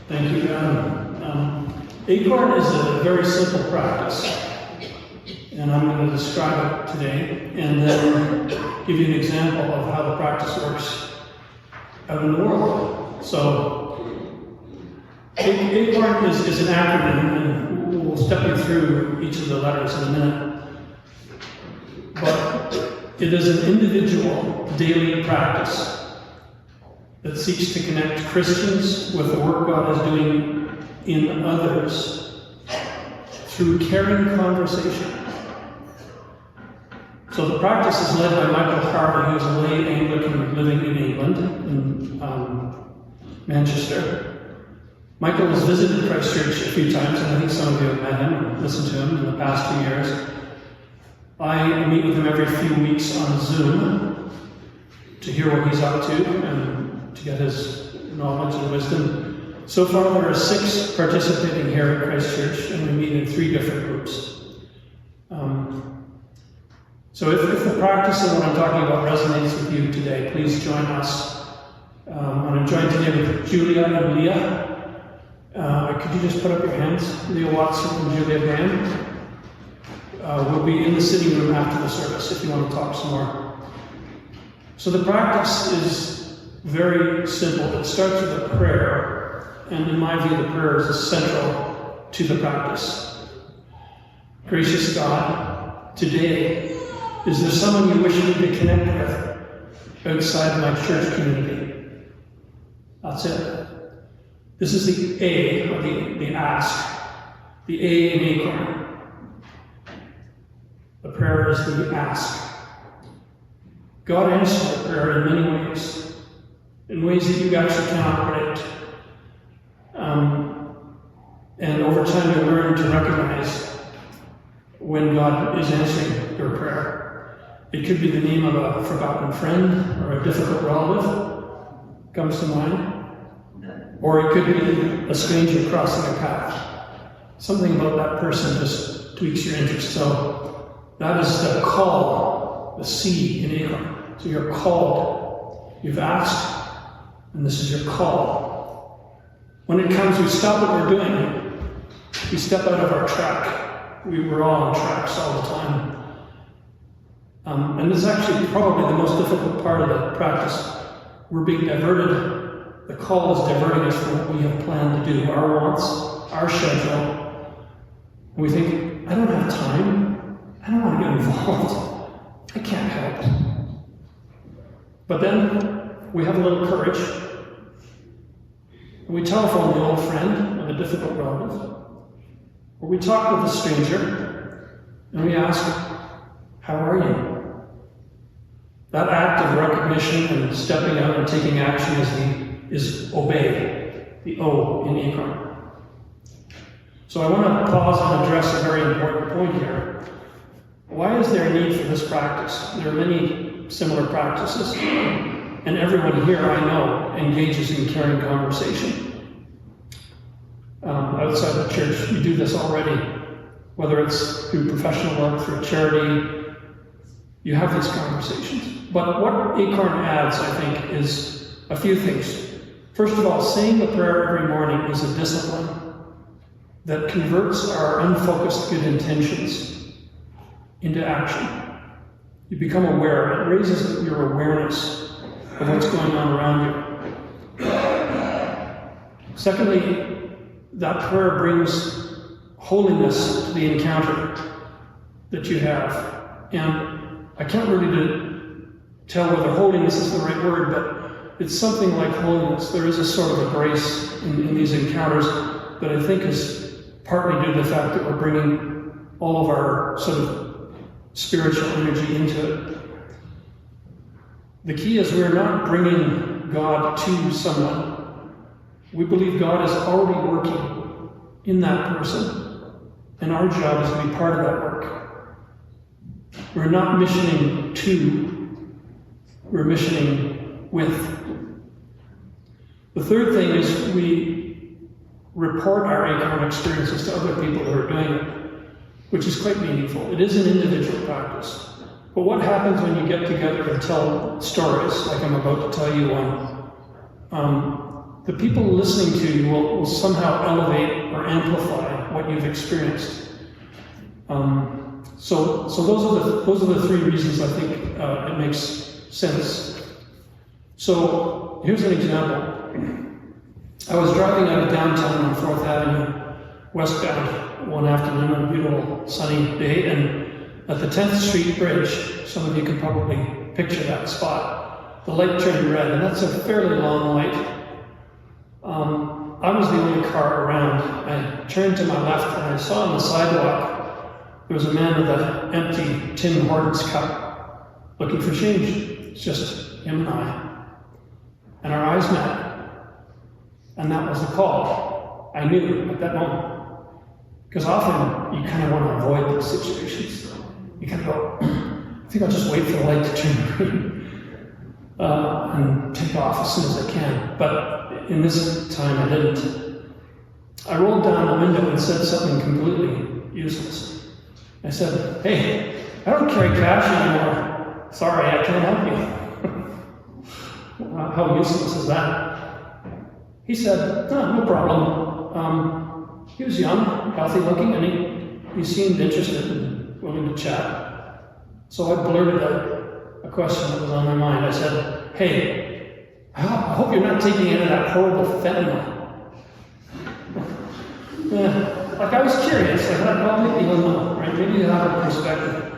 Thank you, John. ACORN is a very simple practice, and I'm going to describe it today and then give you an example of how the practice works out in the world. So, ACORN is an acronym, and we'll step you through each of the letters in a minute. But it is an individual daily practice that seeks to connect Christians with the work God is doing in others through caring conversation. So the practice is led by Michael Harvey, who is a lay Anglican living in England, in Manchester. Michael has visited Christ Church a few times, and I think some of you have met him and listened to him in the past 2 years. I meet with him every few weeks on Zoom to hear what he's up to and to get his knowledge and wisdom. So far there are 6 participating here at Christ Church, and we meet in 3 different groups. So if the practice of what I'm talking about resonates with you today, please join us. I'm joined today with Julia and Leah. Could you just put up your hands? Leah Watson and Julia Graham. We'll be in the sitting room after the service if you want to talk some more. So the practice is very simple. It starts with a prayer, and in my view, the prayer is central to the practice. Gracious God, today, is there someone you wish me to connect with outside my church community? That's it. This is the A, or the ask. The A in ACORN. The prayer is the ask. God answers the prayer in many ways, in ways that you actually cannot predict. And over time you learn to recognize when God is answering your prayer. It could be the name of a forgotten friend or a difficult relative comes to mind. Or it could be a stranger crossing a path. Something about that person just tweaks your interest. So that is the call, the C in ACORN. So you're called. You've asked, and this is your call. When it comes, we stop what we're doing. We step out of our track. We're all on tracks all the time. And this is actually probably the most difficult part of the practice. We're being diverted. The call is diverting us from what we have planned to do, our wants, our schedule. And we think, I don't have time. I don't want to get involved. I can't help. But then we have a little courage. And we telephone the old friend or the difficult relative. Or we talk with a stranger and we ask, how are you? That act of recognition and stepping out and taking action is obey, the O in ACORN. So I want to pause and address a very important point here. Why is there a need for this practice? There are many similar practices, and everyone here I know engages in caring conversation. Outside the church, we do this already, whether it's through professional work, through charity, you have these conversations. But what ACORN adds, I think, is a few things. First of all, saying the prayer every morning is a discipline that converts our unfocused good intentions into action. You become aware. It raises your awareness of what's going on around you. Secondly, that prayer brings holiness to the encounter that you have. And I can't really tell whether holiness is the right word, but it's something like holiness. There is a sort of a grace in these encounters that I think is partly due to the fact that we're bringing all of our sort of spiritual energy into it. The key is we're not bringing God to someone. We believe God is already working in that person, and our job is to be part of that work. We're not missioning to, we're missioning with. The third thing is we report our ACORN experiences to other people who are doing it, which is quite meaningful. It is an individual practice. But what happens when you get together and tell stories, like I'm about to tell you one? the people listening to you will somehow elevate or amplify what you've experienced. So those are the three reasons I think it makes sense. So here's an example. I was driving out of downtown on 4th Avenue, westbound, one afternoon on a beautiful sunny day, and at the 10th Street Bridge, some of you can probably picture that spot, the light turned red, and that's a fairly long light. I was the only car around. I turned to my left and I saw on the sidewalk there was a man with an empty Tim Hortons cup looking for change. It's just him and I. And our eyes met. And that was the call. I knew at that moment. Because often you kind of want to avoid those situations. You kind of go, I think I'll just wait for the light to turn green and take off as soon as I can. But in this time, I didn't. I rolled down the window and said something completely useless. I said, hey, I don't carry cash anymore. Sorry, I can't help you. How useless is that? He said, no problem. He was young, healthy looking, and he seemed interested and willing to chat. So I blurted out a question that was on my mind. I said, hey, I hope you're not taking any of that horrible fentanyl. Like I was curious. I thought, well, maybe he'll know, right? Maybe he'll have a perspective.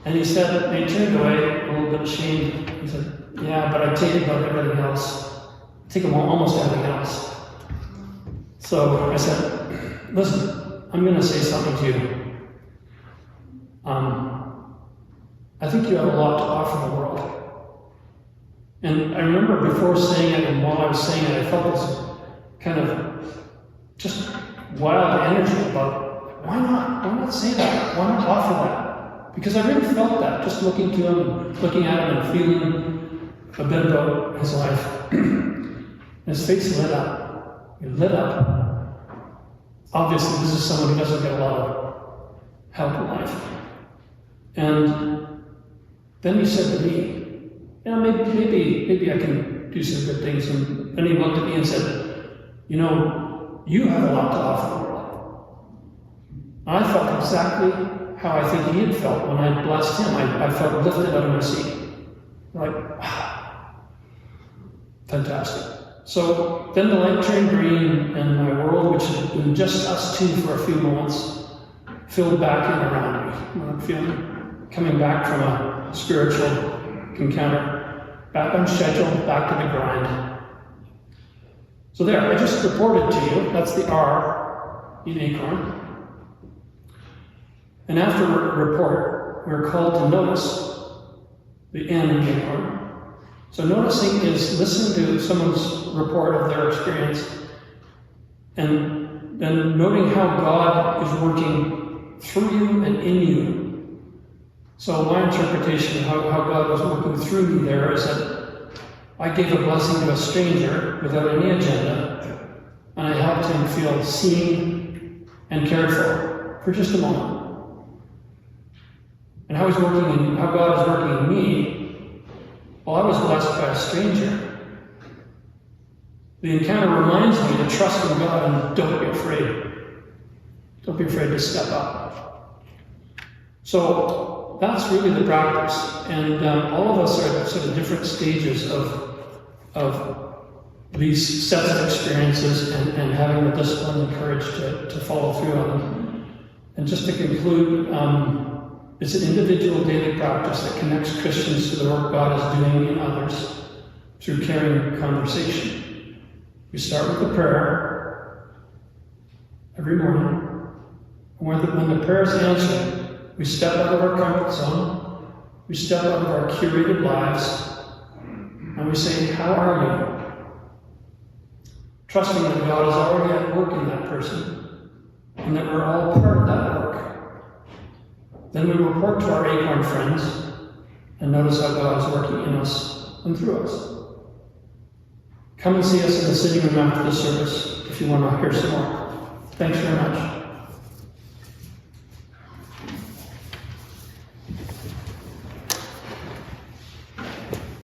And he said, and he turned away, a little bit ashamed. He said, yeah, but I take about everything else. I take almost everything else. So I said, listen, I'm going to say something to you. I think you have a lot to offer the world. And I remember before saying it, and while I was saying it, I felt this kind of just wild energy about, why not say that? Why not offer that? Because I really felt that, just looking to him, and looking at him and feeling a bit about his life. His face lit up. It lit up. Obviously, this is someone who doesn't get a lot of help in life. And then he said to me, yeah, maybe I can do some good things. And then he looked at me and said, you know, you have a lot to offer the world. I felt exactly how I think he had felt when I blessed him. I felt lifted out of my seat. Like, wow, fantastic. So then the light turned green, and my world, which had been just us two for a few moments, filled back in around me. I'm feeling coming back from a spiritual encounter, back on schedule, back to the grind. So there, I just reported to you, that's the R in ACORN. And after a report, we're called to notice the N in ACORN. So noticing is listening to someone's report of their experience and then noting how God is working through you and in you. So my interpretation of how God was working through me there is that I gave a blessing to a stranger without any agenda, and I helped him feel seen and cared for just a moment. And how God is working in me, well, I was blessed by a stranger. The encounter reminds me to trust in God and don't be afraid. Don't be afraid to step up. So that's really the practice. And all of us are at sort of different stages of these sets of experiences and having the discipline and courage to follow through on them. And just to conclude, it's an individual daily practice that connects Christians to the work God is doing in others through caring conversation. We start with a prayer every morning. When the prayer is answered, we step out of our comfort zone, we step out of our curated lives, and we say, how are you? Trusting that God is already at work in that person, and that we're all part of that work. Then we report to our ACORN friends and notice how God is working in us and through us. Come and see us in the sitting room after the service if you want to hear some more. Thanks very much.